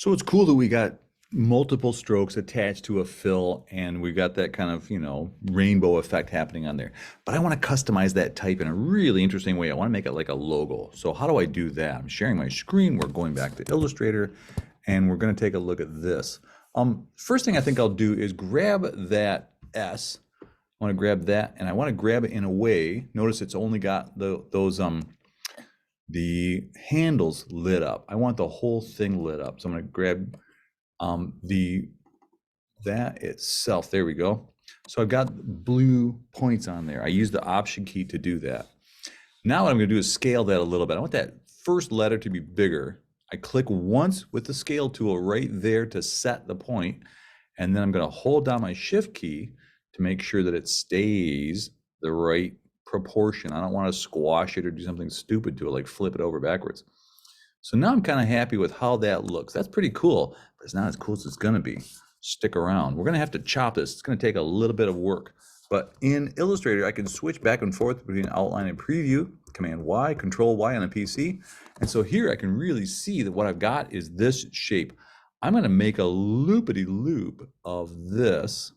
So it's cool that we got multiple strokes attached to a fill and we got that kind of, rainbow effect happening on there. But I want to customize that type in a really interesting way. I want to make it like a logo. So how do I do that? I'm sharing my screen. We're going back to Illustrator and we're going to take a look at this. First thing I think I'll do is grab that S. I want to grab that and I want to grab it in a way. Notice it's only got the handles lit up. I want the whole thing lit up. So I'm going to grab that itself. There we go. So I've got blue points on there. I use the Option key to do that. Now what I'm going to do is scale that a little bit. I want that first letter to be bigger. I click once with the scale tool right there to set the point, and then I'm going to hold down my Shift key to make sure that it stays the right proportion. I don't want to squash it or do something stupid to it, like flip it over backwards. So now I'm kind of happy with how that looks. That's pretty cool, but it's not as cool as it's going to be. Stick around. We're going to have to chop this. It's going to take a little bit of work. But in Illustrator, I can switch back and forth between outline and preview, Command Y, Control Y on a PC. And so here I can really see that what I've got is this shape. I'm going to make a loopity-loop of this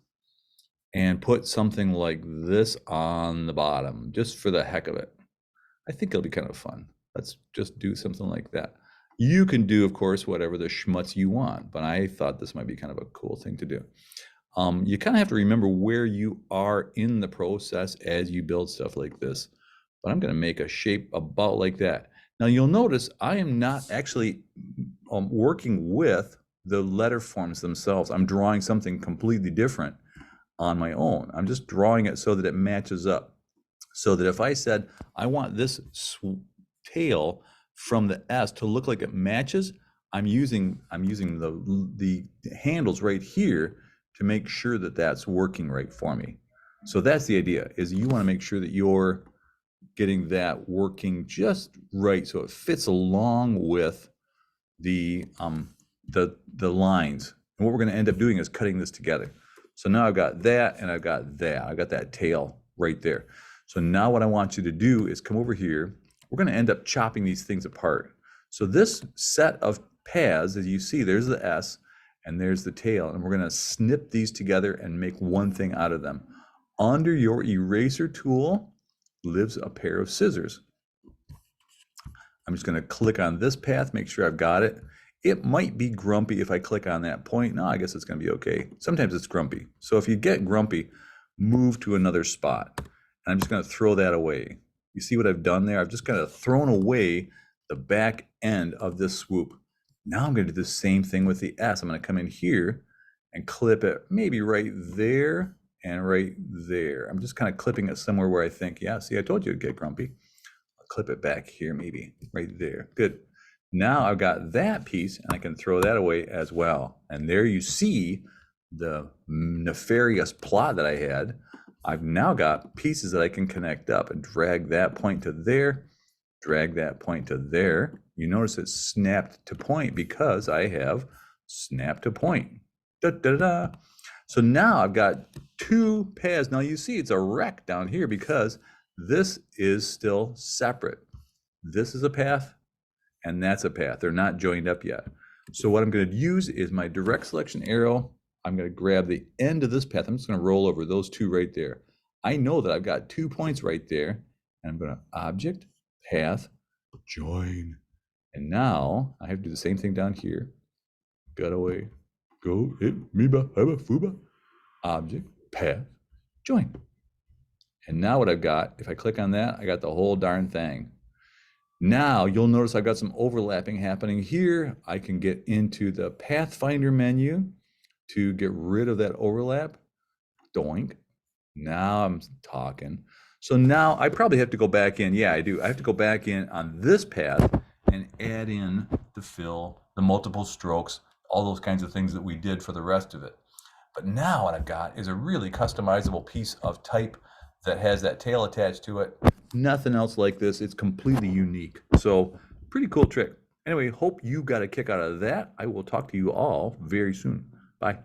and put something like this on the bottom, just for the heck of it. I think it'll be kind of fun. Let's just do something like that. You can do, of course, whatever the schmutz you want, but I thought this might be kind of a cool thing to do. You kind of have to remember where you are in the process as you build stuff like this. But I'm going to make a shape about like that. Now you'll notice I am not actually working with the letter forms themselves. I'm drawing something completely different on my own. I'm just drawing it so that it matches up. So that if I said, I want this tail from the S to look like it matches, I'm using the handles right here to make sure that that's working right for me. So that's the idea, is you want to make sure that you're getting that working just right so it fits along with the lines. And what we're going to end up doing is cutting this together. So now I've got that and I've got that. I've got that tail right there. So now what I want you to do is come over here. We're going to end up chopping these things apart. So this set of paths, as you see, there's the S and there's the tail, and we're going to snip these together and make one thing out of them. Under your eraser tool lives a pair of scissors. I'm just going to click on this path, make sure I've got it. It might be grumpy if I click on that point. No, I guess it's going to be okay. Sometimes it's grumpy. So if you get grumpy, move to another spot. And I'm just going to throw that away. You see what I've done there? I've just kind of thrown away the back end of this swoop. Now I'm going to do the same thing with the S. I'm going to come in here and clip it maybe right there and right there. I'm just kind of clipping it somewhere where I think, yeah, see, I told you it'd get grumpy. I'll clip it back here, maybe right there. Good. Now I've got that piece and I can throw that away as well. And there you see the nefarious plot that I had. I've now got pieces that I can connect up and drag that point to there, drag that point to there. You notice it's snapped to point because I have snapped to point. Da, da, da. So now I've got two paths. Now you see it's a wreck down here because this is still separate. This is a path and that's a path. They're not joined up yet. So what I'm going to use is my direct selection arrow. I'm going to grab the end of this path. I'm just going to roll over those two right there. I know that I've got 2 points right there. And I'm going to object, path, join. And now I have to do the same thing down here. Got away, go, hit, miba, haba, fuba, object, path, join. And now what I've got, if I click on that, I got the whole darn thing. Now you'll notice I've got some overlapping happening here. I can get into the Pathfinder menu to get rid of that overlap. Doink. Now I'm talking. So now I probably have to go back in. Yeah, I do. I have to go back in on this path and add in the fill, the multiple strokes, all those kinds of things that we did for the rest of it. But now what I've got is a really customizable piece of type that has that tail attached to it. Nothing else like this. It's completely unique. So pretty cool trick. Anyway, hope you got a kick out of that. I will talk to you all very soon. Bye.